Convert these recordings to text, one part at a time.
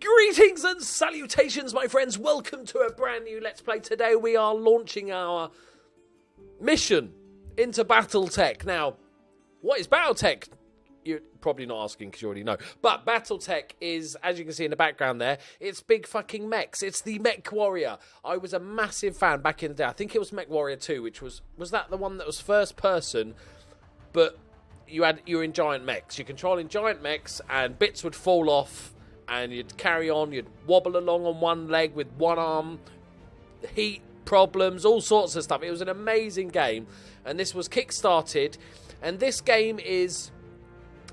Greetings and salutations, my friends. Welcome to a brand new Let's Play. Today we are launching our mission into BattleTech. Now, what is BattleTech? You're probably not asking because you already know. But BattleTech is, as you can see in the background there, it's big fucking mechs. It's the Mech Warrior. I was a massive fan back in the day. I think it was Mech Warrior 2, which was that the one that was first person, but you were in giant mechs. You're controlling giant mechs and bits would fall off. And you'd carry on, you'd wobble along on one leg with one arm, heat problems, all sorts of stuff. It was an amazing game, and this was kick-started. And this game is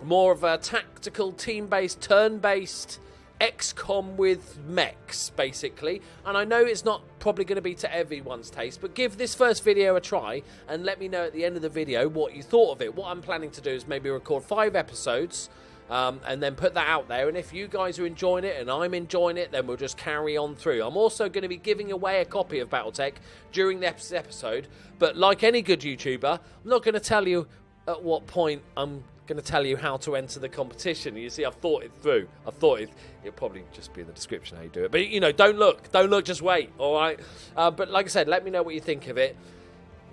more of a tactical, team-based, turn-based XCOM with mechs, basically. And I know it's not probably going to be to everyone's taste, but give this first video a try, and let me know at the end of the video what you thought of it. What I'm planning to do is maybe record 5 episodes, and then put that out there. And if you guys are enjoying it and I'm enjoying it, then we'll just carry on through. I'm also going to be giving away a copy of BattleTech during the episode. But like any good YouTuber, I'm not going to tell you at what point I'm going to tell you how to enter the competition. You see, I've thought it through. It'll probably just be in the description how you do it. But, you know, don't look, just wait, all right? But like I said, let me know what you think of it.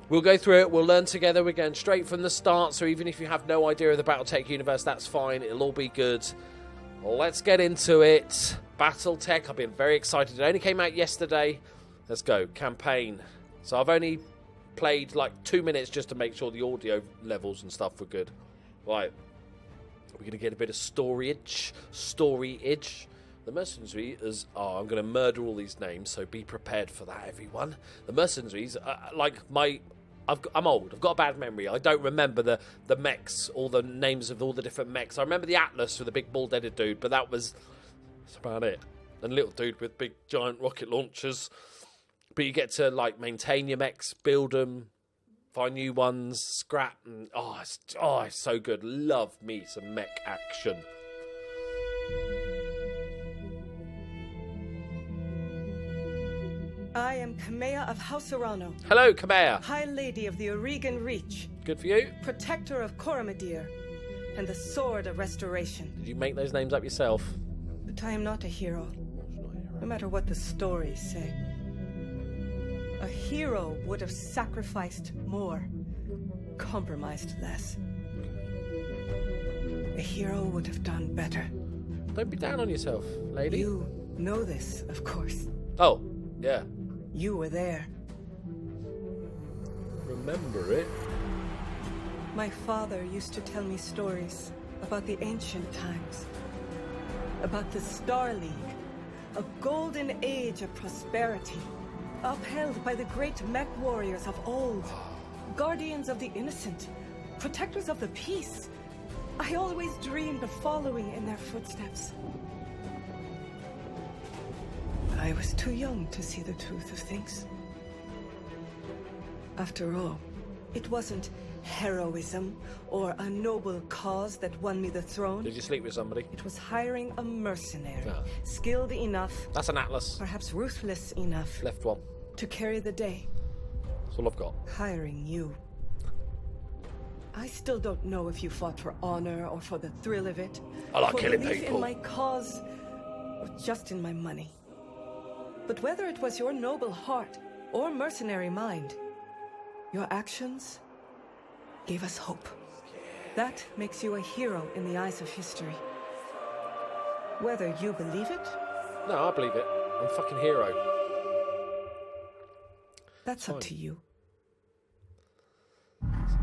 We'll go through it, we'll learn together, we're going straight from the start, so even if you have no idea of the BattleTech universe, that's fine, it'll all be good. Let's get into it. BattleTech, I've been very excited. It only came out yesterday. Let's go, campaign. So I've only played like 2 minutes just to make sure the audio levels and stuff were good. Right, we're going to get a bit of storyage. The mercenaries I'm going to murder all these names, so be prepared for that, everyone. The mercenaries, I'm old. I've got a bad memory. I don't remember the mechs, all the names of all the different mechs. I remember the Atlas with the big bald-headed dude, but that's about it. And little dude with big giant rocket launchers. But you get to like maintain your mechs, build them, find new ones, scrap, and it's so good. Love me some mech action. I am Kamea of House Arano. Hello, Kamea. High Lady of the Oregon Reach. Good for you. Protector of Coromadir. And the Sword of Restoration. Did you make those names up yourself? But I am not a hero. No matter what the stories say. A hero would have sacrificed more. Compromised less. A hero would have done better. Don't be down on yourself, lady. You know this, of course. Oh, yeah. You were there. Remember it? My father used to tell me stories about the ancient times. About the Star League. A golden age of prosperity. Upheld by the great Mech Warriors of old. Guardians of the innocent. Protectors of the peace. I always dreamed of following in their footsteps. I was too young to see the truth of things. After all, it wasn't heroism or a noble cause that won me the throne. Did you sleep with somebody? It was hiring a mercenary, No. skilled enough. That's an Atlas. Perhaps ruthless enough. Left one. To carry the day. That's all I've got. Hiring you. I still don't know if you fought for honor or for the thrill of it. I like for killing belief people. in my cause, or just in my money. But whether it was your noble heart or mercenary mind, your actions gave us hope. That makes you a hero in the eyes of history. Whether you believe it? No, I believe it. I'm a fucking hero. That's up to you.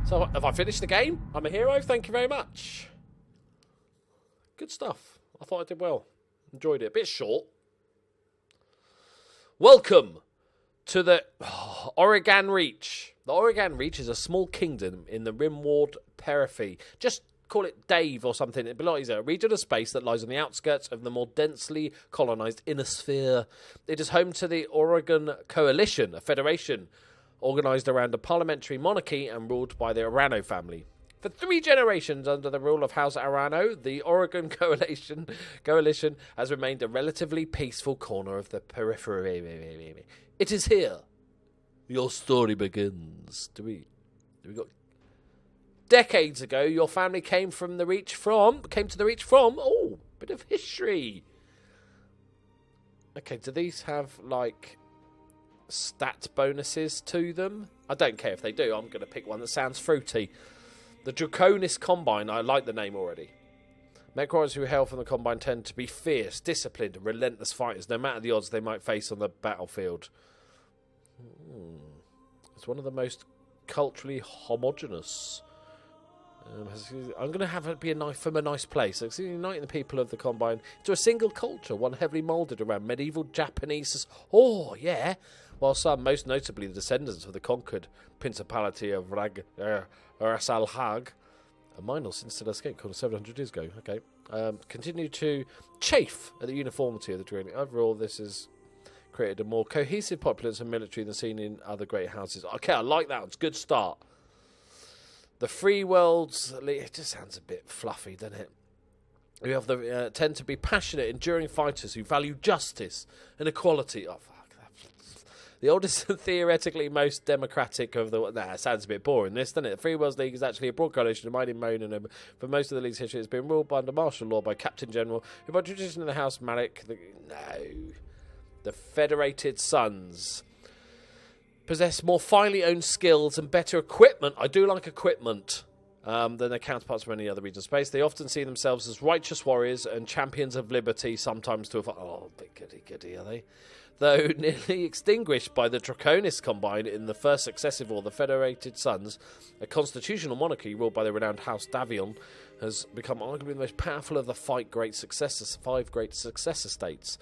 So, have I finished the game? I'm a hero. Thank you very much. Good stuff. I thought I did well. Enjoyed it. A bit short. Welcome to the Oregon Reach. The Oregon Reach is a small kingdom in the Rimward periphery. Just call it Dave or something. It belongs to a region of space that lies on the outskirts of the more densely colonized inner sphere. It is home to the Oregon Coalition, a federation organized around a parliamentary monarchy and ruled by the Arano family. For 3 generations under the rule of House Arano, the Oregon Coalition has remained a relatively peaceful corner of the periphery. It is here your story begins. Do we got decades ago? Your family came to the Reach from. Oh, bit of history. Okay, do these have, like, stat bonuses to them? I don't care if they do. I'm going to pick one that sounds fruity. The Draconis Combine. I like the name already. Mech Warriors who hail from the Combine tend to be fierce, disciplined, and relentless fighters, no matter the odds they might face on the battlefield. It's one of the most culturally homogenous. I'm going to have it be from a nice place. It's uniting the people of the Combine into a single culture, one heavily moulded around medieval Japanese. Oh, yeah. While some, most notably the descendants of the conquered Principality of Rasalhag, a minor since still escaped, called 700 years ago. Okay. Continue to chafe at the uniformity of the training. Overall, this has created a more cohesive populace and military than seen in other great houses. Okay, I like that. It's a good start. The Free Worlds, it just sounds a bit fluffy, doesn't it? We have tend to be passionate, enduring fighters who value justice and equality. Oh, fuck that. The oldest and theoretically most democratic of the... Nah, it sounds a bit boring, this, doesn't it? The Free Worlds League is actually a broad coalition of mighty moan, and for most of the league's history, it's been ruled under martial law by Captain General, who by tradition in the House Malik... The Federated Sons possess more finely owned skills and better equipment. I do like equipment than their counterparts from any other region of space. They often see themselves as righteous warriors and champions of liberty, sometimes to a... Oh, big goody, are they? Though nearly extinguished by the Draconis Combine in the first successive war, the Federated Sons, a constitutional monarchy ruled by the renowned House Davion, has become arguably the most powerful of the five great successor states.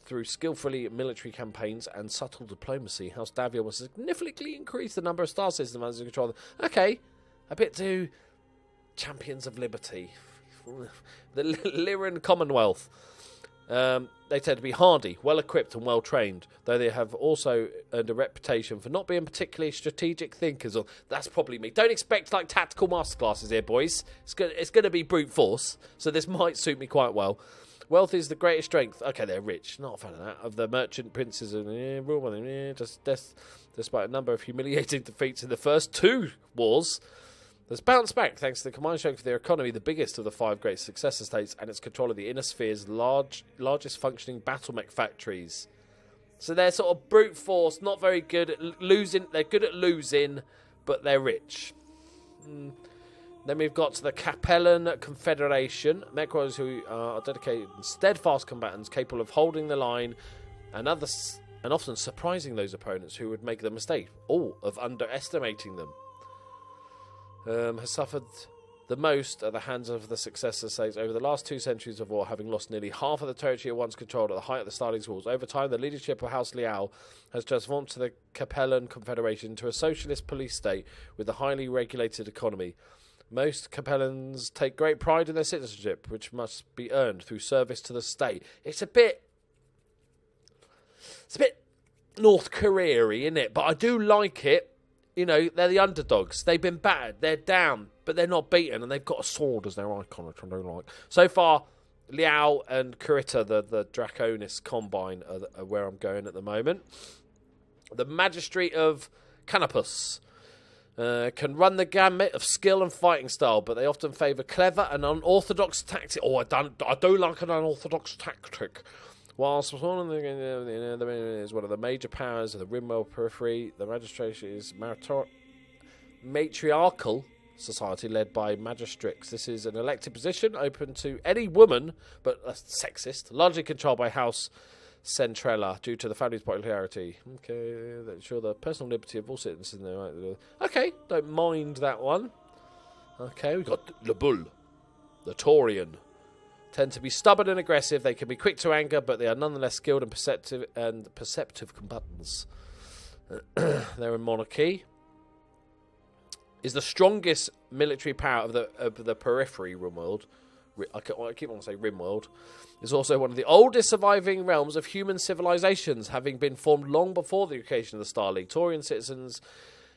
Through skillfully military campaigns and subtle diplomacy, House Davion will significantly increase the number of star systems under control. Okay, a bit too champions of liberty. The Lyran Commonwealth. They tend to be hardy, well-equipped and well-trained, though they have also earned a reputation for not being particularly strategic thinkers. Or that's probably me. Don't expect, like, tactical masterclasses here, boys. It's going to be brute force, so this might suit me quite well. Wealth is the greatest strength. Okay, they're rich. Not a fan of that. Of the merchant princes and rule by them. Despite a number of humiliating defeats in the first two wars, has bounced back thanks to the combined strength of their economy, the biggest of the five great successor states, and its control of the inner sphere's largest functioning battle mech factories. So they're sort of brute force, not very good at losing. They're good at losing, but they're rich. Then we've got the Capellan Confederation, Mech Warriors who are dedicated and steadfast combatants capable of holding the line and often surprising those opponents who would make the mistake, of underestimating them. Has suffered the most at the hands of the successor states over the last 2 centuries of war, having lost nearly half of the territory it once controlled at the height of the Star League's wars. Over time, the leadership of House Liao has transformed to the Capellan Confederation into a socialist police state with a highly regulated economy. Most Capellans take great pride in their citizenship, which must be earned through service to the state. It's a bit North Korea-y, isn't it? But I do like it. You know, they're the underdogs. They've been battered. They're down, but they're not beaten, and they've got a sword as their icon, which I don't like. So far, Liao and Kurita, the Draconis Combine, are where I'm going at the moment. The Magistrate of Canopus can run the gamut of skill and fighting style, but they often favour clever and unorthodox tactics. I do like an unorthodox tactic. Whilst is one of the major powers of the Rimworld periphery, the magistration is matriarchal society led by magistrates. This is an elected position open to any woman, but sexist, largely controlled by House Centrella due to the family's popularity. Okay, that ensure the personal liberty of all citizens in there. Okay, don't mind that one. Okay, we've got the Bull, the Taurian. Tend to be stubborn and aggressive. They can be quick to anger, but they are nonetheless skilled and perceptive combatants. Their monarchy is the strongest military power of the periphery Rimworld. I keep on saying Rimworld. Is also one of the oldest surviving realms of human civilizations, having been formed long before the occasion of the Star League. Taurian citizens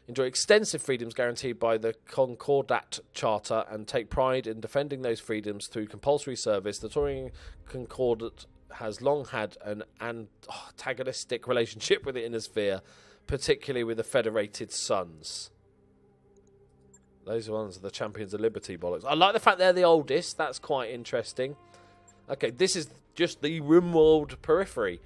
enjoy extensive freedoms guaranteed by the Concordat Charter and take pride in defending those freedoms through compulsory service. The Taurian Concordat has long had an antagonistic relationship with the Inner Sphere, particularly with the Federated Sons. Those are ones of the Champions of Liberty bollocks. I like the fact they're the oldest. That's quite interesting. Okay, this is just the Rimworld periphery.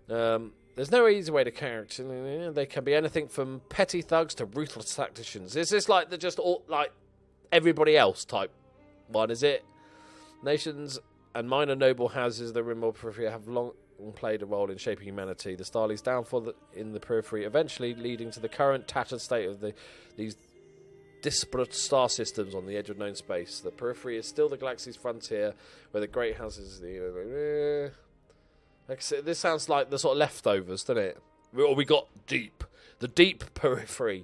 There's no easy way to character. They can be anything from petty thugs to ruthless tacticians. Is this like the just all, like everybody else type one? Is it? Nations and minor noble houses of the rim or periphery have long played a role in shaping humanity. The Star League's downfall in the periphery, eventually leading to the current tattered state of these disparate star systems on the edge of known space. The periphery is still the galaxy's frontier, where the great houses. This sounds like the sort of leftovers, doesn't it? We got the deep periphery.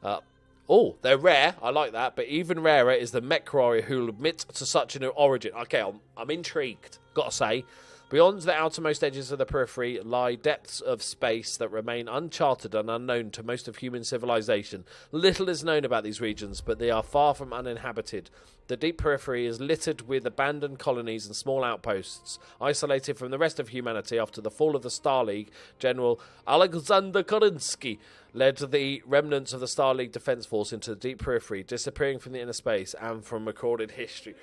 They're rare. I like that, but even rarer is the Mech Warrior who will admit to such an origin. Okay, I'm intrigued. Gotta say. Beyond the outermost edges of the periphery lie depths of space that remain uncharted and unknown to most of human civilization. Little is known about these regions, but they are far from uninhabited. The deep periphery is littered with abandoned colonies and small outposts. Isolated from the rest of humanity after the fall of the Star League, General Alexander Korinsky led the remnants of the Star League Defense Force into the deep periphery, disappearing from the inner space and from recorded history.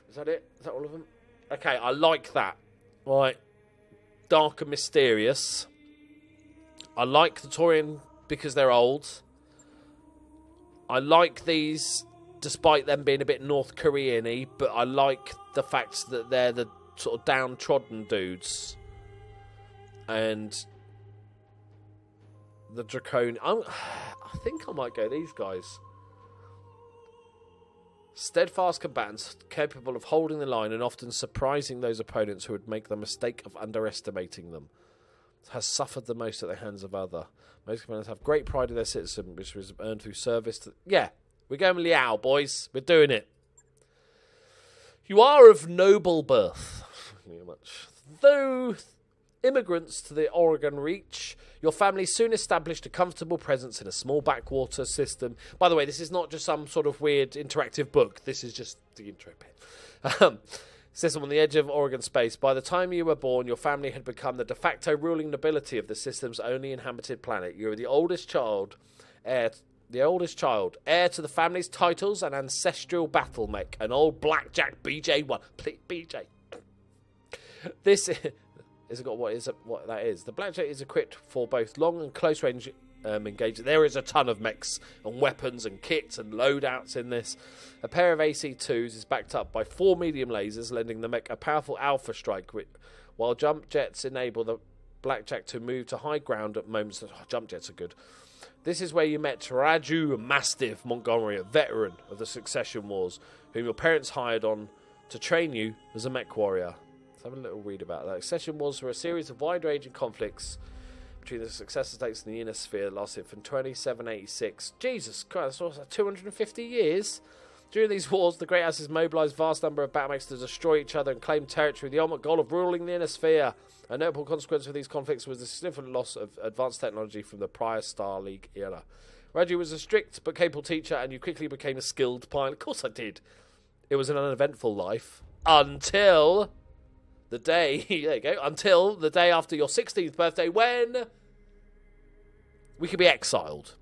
Is that it? Is that all of them? Okay, I like that. Right, dark and mysterious. I like the Taurian because they're old. I like these, despite them being a bit North Korean-y, but I like the fact that they're the sort of downtrodden dudes. And the Draconian. I think I might go these guys. Steadfast combatants, capable of holding the line and often surprising those opponents who would make the mistake of underestimating them. Has suffered the most at the hands of other. Most commanders have great pride in their citizen, which was earned through service to... Yeah, we're going Liao, boys. We're doing it. You are of noble birth. Though immigrants to the Oregon Reach, your family soon established a comfortable presence in a small backwater system. By the way, this is not just some sort of weird interactive book. This is just the intro bit. System on the edge of Oregon space. By the time you were born, your family had become the de facto ruling nobility of the system's only inhabited planet. You were the oldest child, heir to the family's titles and ancestral battle mech, an old blackjack BJ1. BJ. This is got what that is. The blackjack is equipped for both long and close range engagement. There is a ton of mechs and weapons and kits and loadouts in this. A pair of AC-2s is backed up by 4 medium lasers, lending the mech a powerful alpha strike, while jump jets enable the blackjack to move to high ground at moments. Jump jets are good. This is where you met Raju Mastiff Montgomery, a veteran of the Succession Wars, whom your parents hired on to train you as a Mech Warrior. Let's have a little read about that. Succession Wars were a series of wide-ranging conflicts between the successor states and the inner sphere that lasted from 2786. Jesus Christ, that's 250 years. During these wars, the Great Houses mobilised vast number of battlemechs to destroy each other and claim territory with the ultimate goal of ruling the inner sphere. A notable consequence of these conflicts was the significant loss of advanced technology from the prior Star League era. Raju was a strict but capable teacher, and you quickly became a skilled pilot. Of course I did. It was an uneventful life until the day, there you go, until the day after your 16th birthday, when we could be exiled.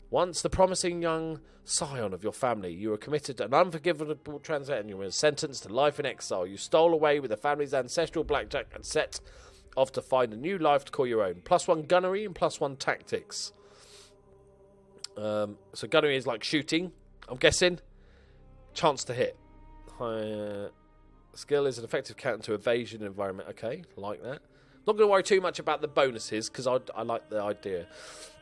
Once the promising young scion of your family, you were committed to an unforgivable transaction. You were sentenced to life in exile. You stole away with the family's ancestral blackjack and set off to find a new life to call your own. +1 gunnery and +1 tactics. So gunnery is like shooting, I'm guessing. Chance to hit. Skill is an effective counter to evasion environment. Okay, like that. Not going to worry too much about the bonuses because I like the idea.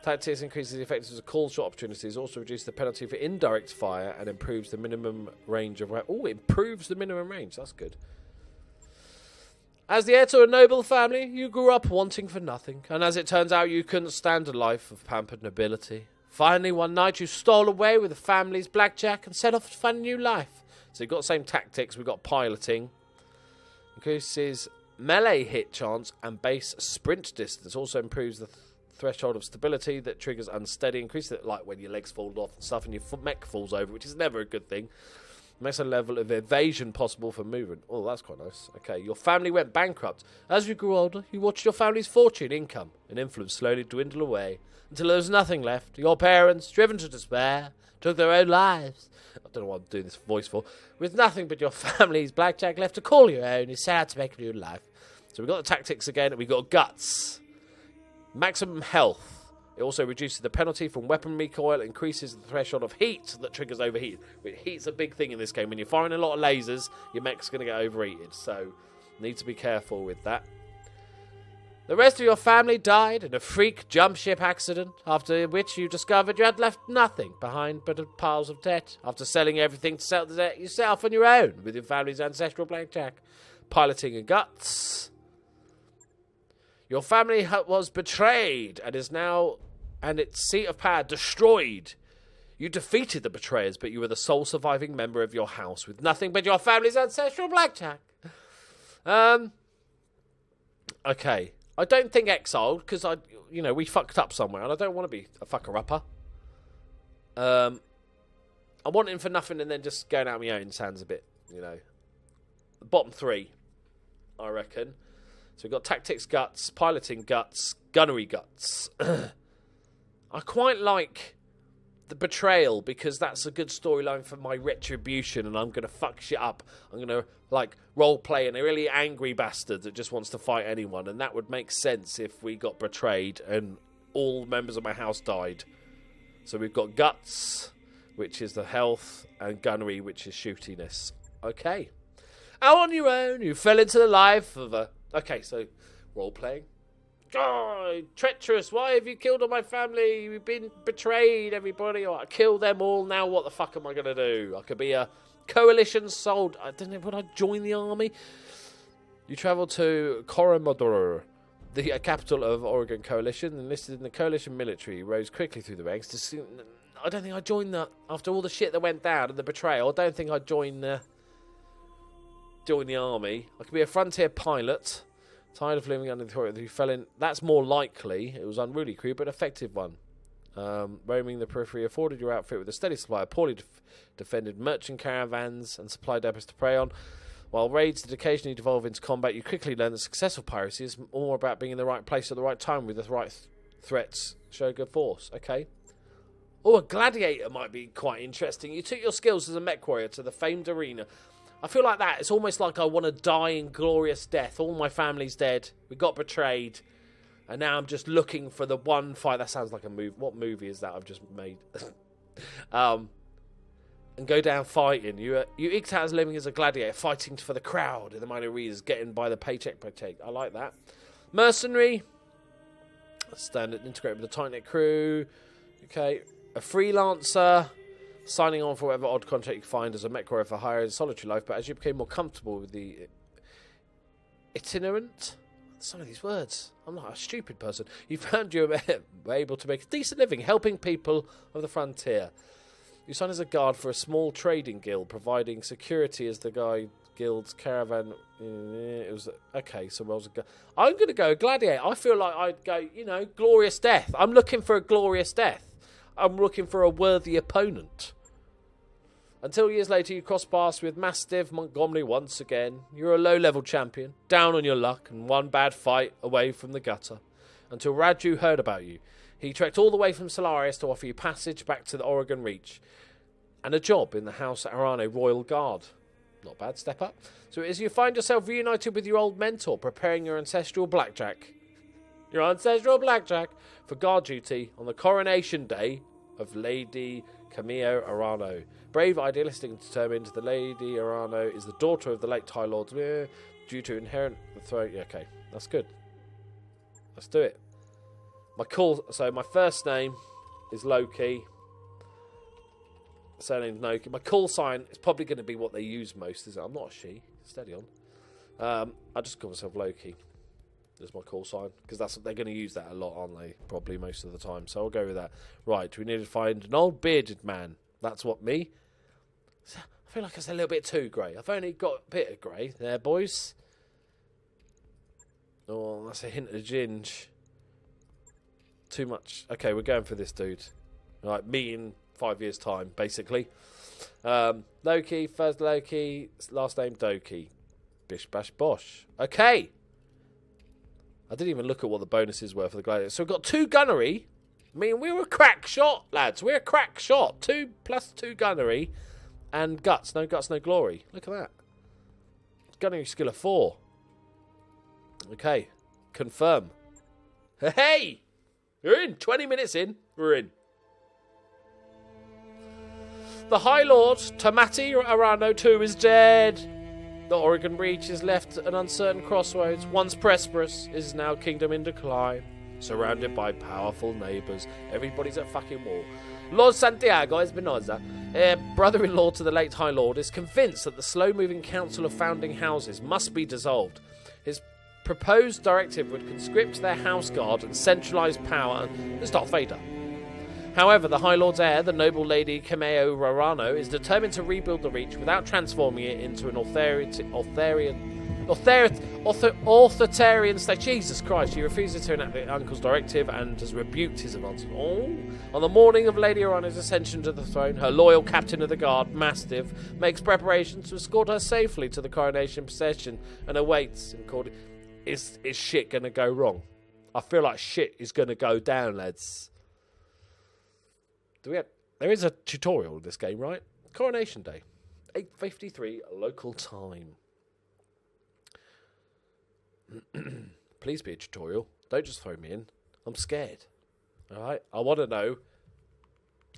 Tactics increases the effectiveness of call shot opportunities, also reduces the penalty for indirect fire, and improves the minimum range of... Oh, it improves the minimum range. That's good. As the heir to a noble family, you grew up wanting for nothing, and as it turns out, you couldn't stand a life of pampered nobility. Finally, one night, you stole away with the family's blackjack and set off to find a new life. So you've got the same tactics. We've got piloting. Increases melee hit chance and base sprint distance. Also improves the threshold of stability that triggers unsteady. Increases it like when your legs fall off and stuff and your mech falls over, which is never a good thing. Makes a level of evasion possible for movement. Oh, that's quite nice. Okay, your family went bankrupt. As you grew older, you watched your family's fortune, income, and influence slowly dwindle away until there was nothing left. Your parents, driven to despair, took their own lives. I don't know what I'm doing this voice for. With nothing but your family's blackjack left to call your own, you set out to make a new life. So we've got the tactics again, and we've got guts. Maximum health. It also reduces the penalty from weapon recoil, increases the threshold of heat that triggers overheat. Heat's a big thing in this game. When you're firing a lot of lasers, your mech's going to get overheated, so need to be careful with that. The rest of your family died in a freak jump ship accident, after which you discovered you had left nothing behind but piles of debt. After selling everything to settle the debt, you set off on your own with your family's ancestral blackjack, piloting and guts. Your family was betrayed and is now, and its seat of power destroyed. You defeated the betrayers, but you were the sole surviving member of your house with nothing but your family's ancestral blackjack. Okay. I don't think exiled, because we fucked up somewhere, and I don't want to be a fucker-upper. I want him for nothing, and then just going out on my own sounds a bit, The bottom three, I reckon. So we've got tactics guts, piloting guts, gunnery guts. I quite like the betrayal, because that's a good storyline for my retribution, and I'm going to fuck shit up. I'm going to, role-play a really angry bastard that just wants to fight anyone, and that would make sense if we got betrayed and all members of my house died. So we've got guts, which is the health, and gunnery, which is shootiness. Okay. Out on your own, you fell into the life of a... Okay, so role-playing. God, treacherous, why have you killed all my family? You've been betrayed, everybody. I killed them all, now what the fuck am I going to do? I could be a coalition soldier. I don't know, would I join the army? You travel to Coromandel, the capital of Oregon Coalition, enlisted in the coalition military. You rose quickly through the ranks. I don't think I'd join that. After all the shit that went down and the betrayal, I don't think I'd join the army. I could be a frontier pilot. Tired of living under the authority, who fell in. That's more likely. It was unruly crew, but effective one. Roaming the periphery afforded your outfit with a steady supply of poorly defended merchant caravans and supply depots to prey on. While raids did occasionally devolve into combat, you quickly learn that successful piracy is more about being in the right place at the right time with the right threats. Show good force. Okay. Oh, a gladiator might be quite interesting. You took your skills as a Mech Warrior to the famed arena. I feel like that. It's almost like I want to die in glorious death. All my family's dead. We got betrayed. And now I'm just looking for the one fight. That sounds like a movie. What movie is that I've just made? And go down fighting. You eked out as living as a gladiator, fighting for the crowd in the minor arenas, getting by the paycheck. I like that. Mercenary. Standard, integrate with the tight-knit crew. Okay. A freelancer. Signing on for whatever odd contract you find as a Mech Warrior for hire in solitary life, but as you became more comfortable with the itinerant, some of these words, I'm not a stupid person, you found you were able to make a decent living helping people of the frontier. You signed as a guard for a small trading guild, providing security as the guild's caravan. It was okay. So I'm going to go gladiator. I feel like I'd go, glorious death. I'm looking for a glorious death. I'm looking for a worthy opponent. Until years later, you cross paths with Mastiff Montgomery once again. You're a low-level champion, down on your luck, and one bad fight away from the gutter. Until Raju heard about you. He trekked all the way from Solaris to offer you passage back to the Oregon Reach. And a job in the House Arano Royal Guard. Not bad, step up. So as you find yourself reunited with your old mentor, preparing your ancestral blackjack. For guard duty on the coronation day of Lady Camille Arano. Brave, idealistic, and determined, the Lady Arano is the daughter of the late Tie Lord, due to inherit the throne. Yeah, okay, that's good. Let's do it. My first name is Loki. Surname's Loki. My call sign is probably going to be what they use most, is it? I'm not a she. Steady on. I just call myself Loki. There's my call sign, because they're going to use that a lot, aren't they? Probably most of the time. So I'll go with that. Right, we need to find an old bearded man. That's what me. I feel like it's a little bit too grey. I've only got a bit of grey there, boys. Oh, that's a hint of ginge. Too much. Okay, we're going for this dude. Right, me in 5 years' time, basically. Loki, first Loki, last name Doki. Bish bash bosh. Okay. I didn't even look at what the bonuses were for the gladiators. So we've got 2 gunnery. I mean, we're a crack shot, lads. We're a crack shot. 2 plus 2 gunnery. And guts. No guts, no glory. Look at that. Gunnery skill of 4. Okay. Confirm. Hey! We're in. 20 minutes in. We're in. The High Lord, Tamati Arano II, is dead. The Oregon Reach is left at an uncertain crossroads. Once prosperous, is now kingdom in decline. Surrounded by powerful neighbours. Everybody's at fucking war. Lord Santiago Espinosa, brother-in-law to the late High Lord, is convinced that the slow-moving Council of Founding Houses must be dissolved. His proposed directive would conscript their house guard and centralise power. It's Darth Vader. However, the High Lord's heir, the noble lady Kameo Rarano, is determined to rebuild the Reach without transforming it into an authoritarian state. Jesus Christ, she refuses to enact her uncle's directive and has rebuked his advancement. Oh. On the morning of Lady Arano's ascension to the throne, her loyal captain of the guard, Mastiff, makes preparations to escort her safely to the coronation procession and awaits. Is shit going to go wrong? I feel like shit is going to go down, lads. There is a tutorial in this game, right? Coronation Day, 8:53 local time. Please be a tutorial. Don't just throw me in. I'm scared. All right? I want to know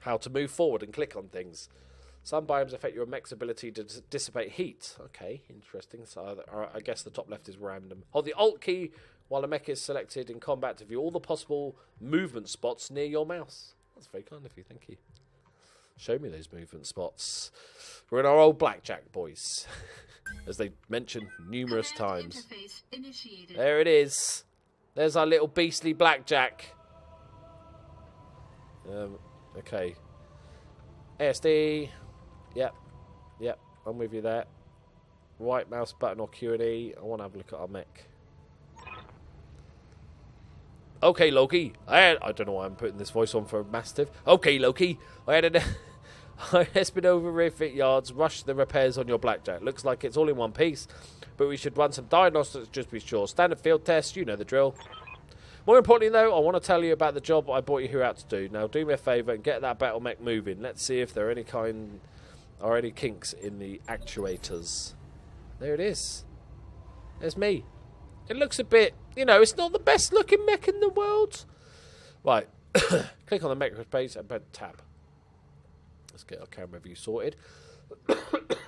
how to move forward and click on things. Some biomes affect your mech's ability to dissipate heat. Okay, interesting. So I guess the top left is random. Hold the Alt key while a mech is selected in combat to view all the possible movement spots near your mouse. That's very kind of you, thank you. Show me those movement spots. We're in our old blackjack, boys. As they mentioned numerous times. There it is. There's our little beastly blackjack. Okay. ASD. Yep. I'm with you there. Right mouse button or Q and E. I want to have a look at our mech. Okay, Loki. I don't know why I'm putting this voice on for a Mastiff. Okay, Loki. I has been over refit yards. Rush the repairs on your blackjack. Looks like it's all in one piece, but we should run some diagnostics just to be sure. Standard field tests. You know the drill. More importantly, though, I want to tell you about the job I brought you here out to do. Now, do me a favour and get that battle mech moving. Let's see if there are any kinks in the actuators. There it is. There's me. It looks a bit, it's not the best looking mech in the world. Right. Click on the mech page and press tab. Let's get our camera view sorted.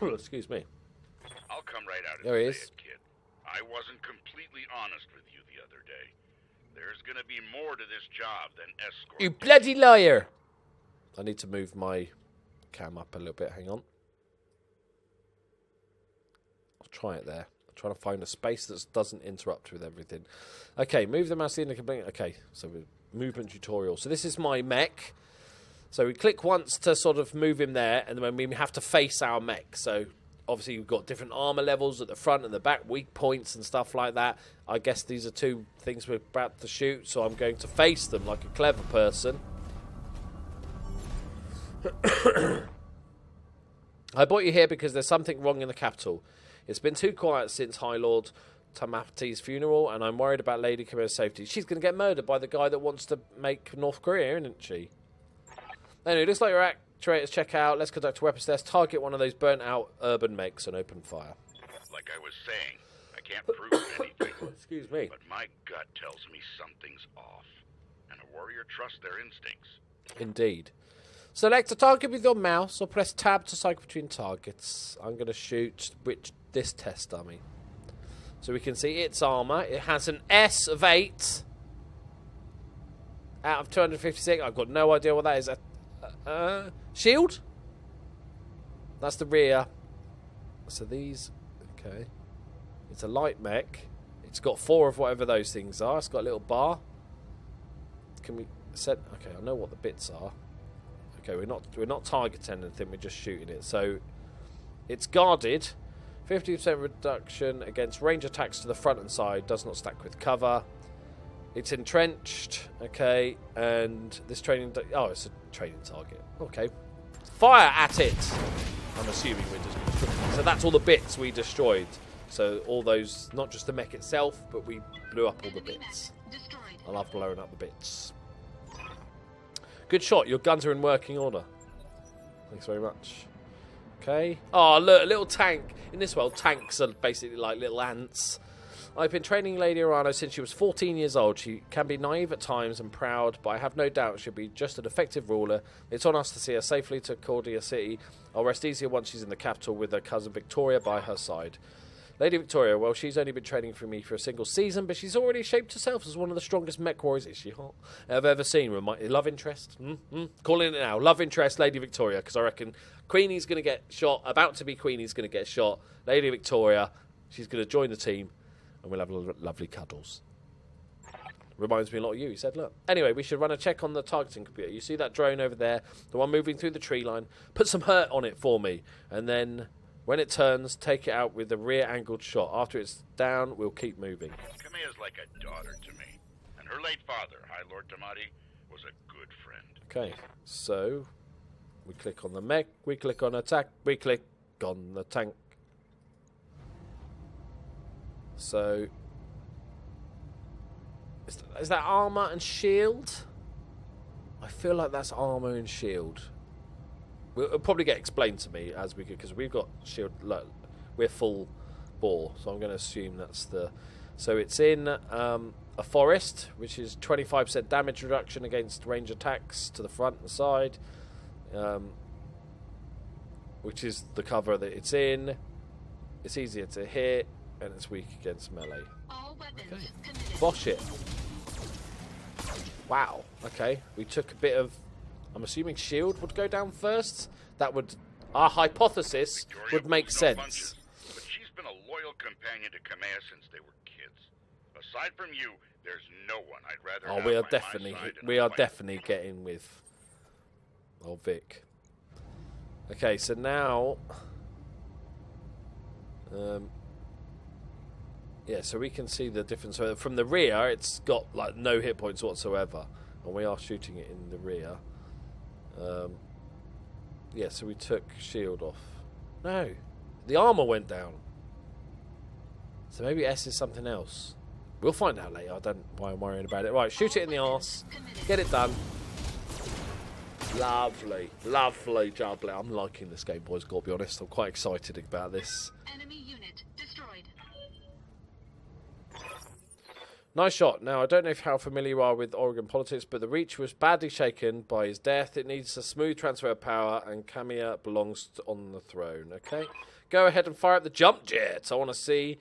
Excuse me. I'll come right out and there he say is. it, kid. I wasn't completely honest with you the other day. There's going to be more to this job than escort. You bloody liar. I need to move my cam up a little bit. Hang on. I'll try it there. Trying to find a space that doesn't interrupt with everything. Okay, move the mouse in the complete. Okay, so movement tutorial. So this is my mech. So we click once to sort of move him there, and then we have to face our mech. So obviously we've got different armor levels at the front and the back, weak points and stuff like that. I guess these are two things we're about to shoot, so I'm going to face them like a clever person. I brought you here because there's something wrong in the capital. It's been too quiet since High Lord Tamati's funeral, and I'm worried about Lady Kamiya's safety. She's going to get murdered by the guy that wants to make North Korea, isn't she? Anyway, it looks like your actuators check out. Let's conduct a weapons test. Target one of those burnt-out urban mechs and open fire. Like I was saying, I can't prove anything. Excuse me. But my gut tells me something's off, and a warrior trusts their instincts. Indeed. Select a target with your mouse or press tab to cycle between targets. I'm going to shoot this test dummy. So we can see its armour. It has an S of 8 out of 256. I've got no idea what that is. Shield? That's the rear. So these... Okay. It's a light mech. It's got 4 of whatever those things are. It's got a little bar. Can we set... Okay, I know what the bits are. Okay, we're not targeting anything, we're just shooting it. So it's guarded, 50% reduction against range attacks to the front and side, does not stack with cover. It's entrenched, okay, and this training... it's a training target. Okay. Fire at it! I'm assuming we're just... So that's all the bits we destroyed. So all those, not just the mech itself, but we blew up all the bits. I love blowing up the bits. Good shot. Your guns are in working order. Thanks very much. Okay. Oh, look, a little tank. In this world, tanks are basically like little ants. I've been training Lady Arano since she was 14 years old. She can be naive at times and proud, but I have no doubt she'll be just an effective ruler. It's on us to see her safely to Cordia City. I'll rest easier once she's in the capital with her cousin Victoria by her side. Lady Victoria, well, she's only been training for me for a single season, but she's already shaped herself as one of the strongest Mech Warriors, is she hot, I've ever seen. Love interest? Calling it now. Love interest, Lady Victoria, because I reckon Queenie's going to get shot, about to be Queenie's going to get shot. Lady Victoria, she's going to join the team, and we'll have lovely cuddles. Reminds me a lot of you, he said, look. Anyway, we should run a check on the targeting computer. You see that drone over there, the one moving through the tree line? Put some hurt on it for me, and then when it turns, take it out with a rear-angled shot. After it's down, we'll keep moving. Kamea's like a daughter to me, and her late father, High Lord Tamati, was a good friend. Okay, so we click on the mech, we click on attack, we click on the tank. So, is that armor and shield? I feel like that's armor and shield. It'll probably get explained to me as we go, because we've got shield. Look, we're full bore, so I'm going to assume that's the. So it's in a forest, which is 25% damage reduction against range attacks to the front and side, which is the cover that it's in. It's easier to hit, and it's weak against melee. Okay. Bosh it. Wow. Okay, we took a bit of. I'm assuming shield would go down first. That would, our hypothesis Victoria would make moves no sense. bunches, but she's been a loyal companion to Kamea since they were kids. Aside from you, there's no one I'd rather have We are by definitely, my side in we a are fight. definitely getting with old Vic. Okay, so now, yeah, so we can see the difference. So from the rear, it's got like no hit points whatsoever, and we are shooting it in the rear. Yeah, so we took shield off. No, the armor went down. So maybe S is something else. We'll find out later. I don't know why I'm worrying about it. Right, shoot it in the arse. Get it done. Lovely, lovely jubbly. I'm liking this game, boys. Got to be honest. I'm quite excited about this. Enemy unit destroyed. Nice shot. Now, I don't know how familiar you are with Oregon politics, but the Reach was badly shaken by his death. It needs a smooth transfer of power, and Kamea belongs on the throne. Okay? Go ahead and fire up the jump jets. I want to see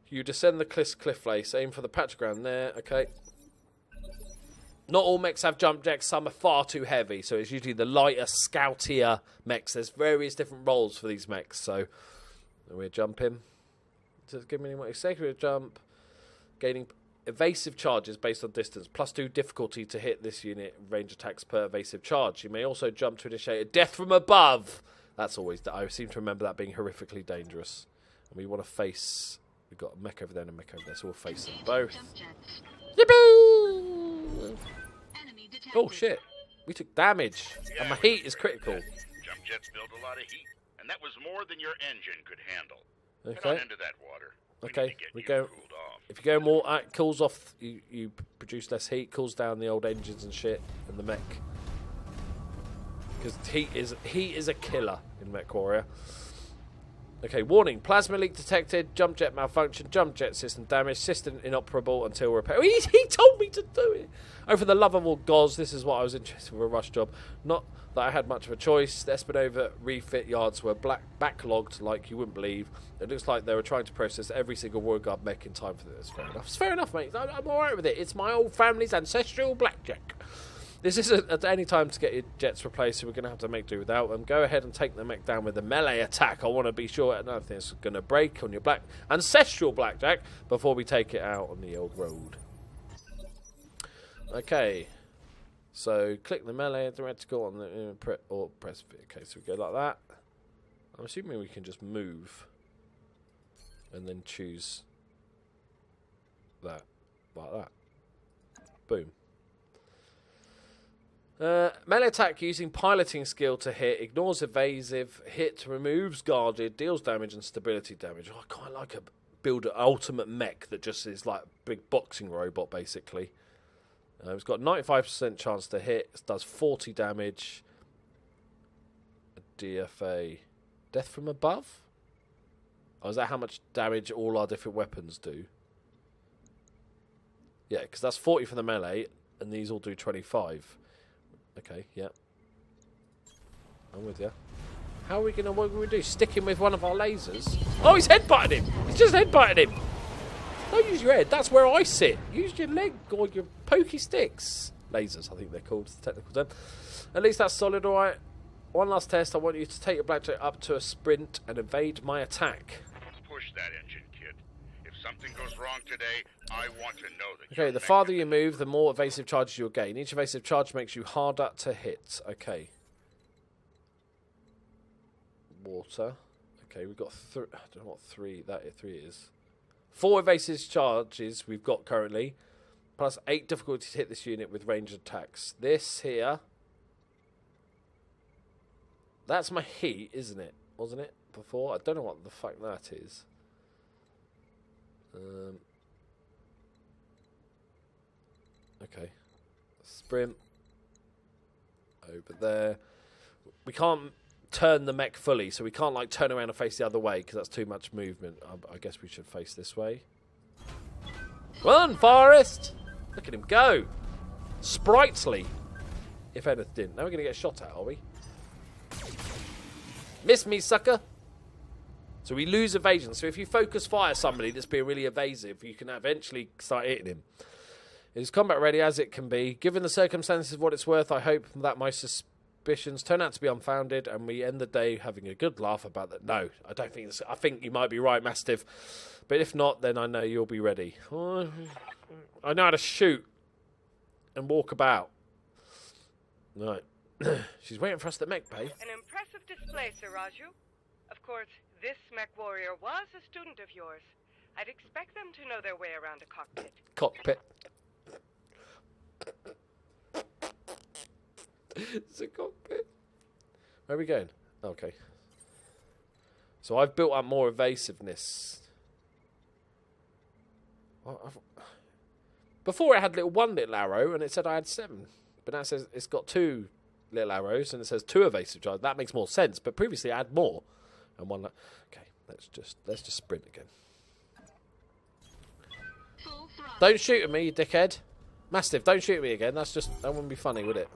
you descend the cliff face. Aim for the patch of ground there. Okay? Not all mechs have jump jets. Some are far too heavy, so it's usually the lighter, scoutier mechs. There's various different roles for these mechs, so we're jumping. Does it give me any more? Executive jump. Gaining evasive charges based on distance. +2 difficulty to hit this unit. Range attacks per evasive charge. You may also jump to initiate a death from above. That's always. I seem to remember that being horrifically dangerous. And we want to face. We've got a mech over there and a mech over there, so we'll face them both. Yippee! Oh shit! We took damage, Yeah, and my we heat can is break critical. that. Jump jets build a lot of heat, and that was more than your engine could handle. Get Okay. on into that water. We Okay, need to get we you go. cooled off. If you go more, it cools off. You produce less heat, cools down the old engines and shit, and the mech. Because heat is a killer in Mech Warrior. Okay, warning: plasma leak detected. Jump jet malfunction. Jump jet system damage. System inoperable until repair. He told me to do it. Oh, for the love of all gods, this is what I was interested in for a rush job. Not that I had much of a choice. The Espinova refit yards were backlogged like you wouldn't believe. It looks like they were trying to process every single Royal Guard mech in time for this. Fair enough. It's fair enough, mate. I'm alright with it. It's my old family's ancestral blackjack. This isn't at any time to get your jets replaced, so we're going to have to make do without them. Go ahead and take the mech down with a melee attack. I want to be sure that nothing's going to break on your ancestral blackjack before we take it out on the old road. Okay. So, click the melee theoretical on the press it. Okay, so we go like that. I'm assuming we can just move and then choose that, like that. Boom. Melee attack using piloting skill to hit, ignores evasive, hit, removes guarded, deals damage and stability damage. Oh, I quite like a build an ultimate mech that just is like a big boxing robot, basically. It's got 95% chance to hit, it does 40 damage. A DFA. Death from above? Oh, is that how much damage all our different weapons do? Yeah, because that's 40 for the melee, and these all do 25. Okay, yeah. I'm with you. How are we going to... What are we going to do? Stick him with one of our lasers? Oh, he's headbutting him! He's just headbutting him! Don't use your head. That's where I sit. Use your leg or your pokey sticks. Lasers, I think they're called. It's the technical term. At least that's solid, all right. One last test. I want you to take your BattleTech up to a sprint and evade my attack. Push that engine, kid. If something goes wrong today, I want to know that. Okay, the farther you move, the more evasive charges you'll gain. Each evasive charge makes you harder to hit. Okay. Water. Okay, we've got I don't know what three is. 4 evasive charges we've got currently, plus 8 difficulty to hit this unit with ranged attacks. This here, that's my heat, isn't it? Wasn't it before? I don't know what the fuck that is. Okay, sprint over there. We can't turn the mech fully, so we can't like turn around and face the other way because that's too much movement. I guess we should face this way. Run, Forest! Look at him go. Sprightly, if anything. Now we're going to get shot at, are we? Miss me, sucker. So we lose evasion. So if you focus fire somebody that's being really evasive, you can eventually start hitting him. It is combat ready as it can be. Given the circumstances of what it's worth, I hope that my suspicions turn out to be unfounded and we end the day having a good laugh about that. No, I don't think this. I think you might be right, Mastiff. But if not, then I know you'll be ready. I know how to shoot and walk about. Right. She's waiting for us at the mech bay. An impressive display, Sir Raju. Of course, this Mech Warrior was a student of yours. I'd expect them to know their way around a cockpit. Cockpit. It's a cockpit. Where are we going? Okay. So I've built up more evasiveness. Before it had one little arrow and it said I had 7. But now it says it's got 2 little arrows and it says 2 evasive charges. That makes more sense. But previously I had more. And one. Okay, let's just sprint again. Don't shoot at me, you dickhead. Mastiff, don't shoot at me again. That wouldn't be funny, would it?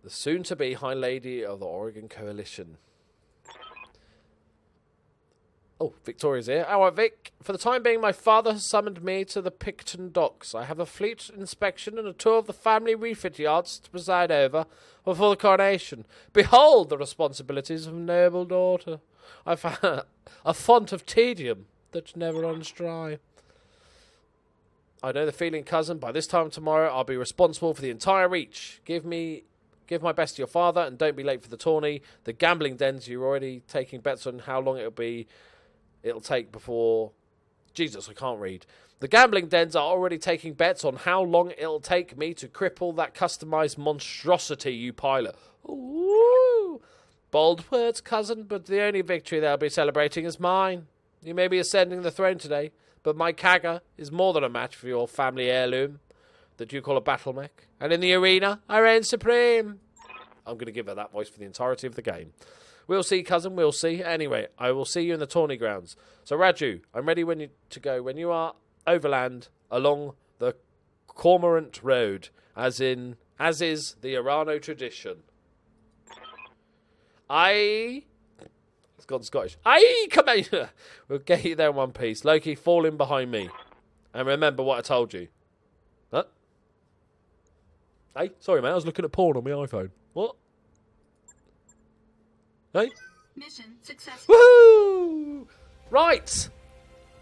The soon-to-be High Lady of the Oregon Coalition. Oh, Victoria's here. All right, Vic. For the time being, my father has summoned me to the Picton docks. I have a fleet inspection and a tour of the family refit yards to preside over before the coronation. Behold the responsibilities of a noble daughter. I found a font of tedium that never runs dry. I know the feeling, cousin. By this time tomorrow, I'll be responsible for the entire reach. Give my best to your father, and don't be late for the tourney. The gambling dens, you're already taking bets on how long it'll take before... Jesus, I can't read. The gambling dens are already taking bets on how long it'll take me to cripple that customized monstrosity you pilot. Ooh. Bold words, cousin, but the only victory they'll be celebrating is mine. You may be ascending the throne today, but my Kagger is more than a match for your family heirloom that you call a battle mech. And in the arena, I reign supreme. I'm going to give her that voice for the entirety of the game. We'll see, cousin, we'll see. Anyway, I will see you in the tourney grounds. So, Raju, I'm ready to go when you are overland along the Cormorant Road, as is the Arano tradition. It's gone Scottish. Come on. We'll get you there in one piece. Loki, fall in behind me. And remember what I told you. Huh? Hey, sorry, mate. I was looking at porn on my iPhone. What? Hey? Mission successful. Woohoo! Right.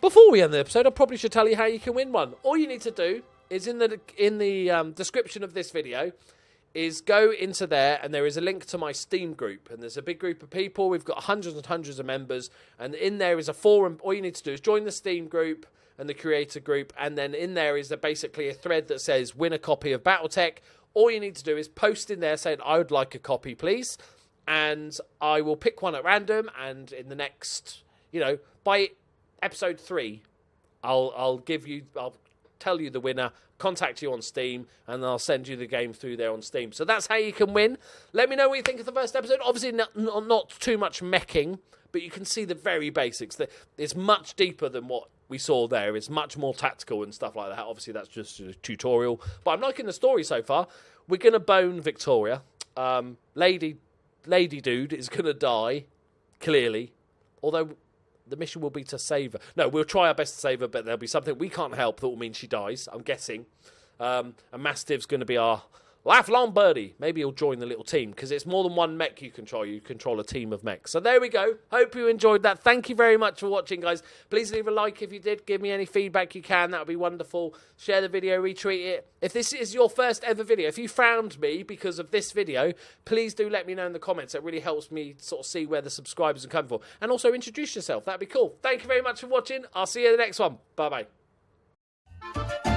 Before we end the episode, I probably should tell you how you can win one. All you need to do is in the description of this video is go into there, and there is a link to my Steam group, and there's a big group of people. We've got hundreds and hundreds of members, and in there is a forum. All you need to do is join the Steam group and the creator group, and then in there is basically a thread that says win a copy of BattleTech. All you need to do is post in there saying I would like a copy, please, and I will pick one at random, and in the next, by episode 3, I'll tell you the winner, contact you on Steam, and I'll send you the game through there on Steam. So that's how you can win. Let me know what you think of the first episode. Obviously, not too much meching, but you can see the very basics. It's much deeper than what we saw there. It's much more tactical and stuff like that. Obviously, that's just a tutorial. But I'm liking the story so far. We're going to bone Victoria. Lady Dude is going to die, clearly. Although the mission will be to save her. No, we'll try our best to save her, but there'll be something we can't help that will mean she dies, I'm guessing. And Mastiff's going to be our lifelong birdie. Maybe he'll join the little team, because it's more than one mech you control. You control a team of mechs. So there we go. Hope you enjoyed that. Thank you very much for watching, guys. Please leave a like if you did. Give me any feedback you can. That would be wonderful. Share the video, retweet it. If this is your first ever video, if you found me because of this video, please do let me know in the comments. It really helps me sort of see where the subscribers are coming from. And also introduce yourself. That'd be cool. Thank you very much for watching. I'll see you in the next one. Bye-bye.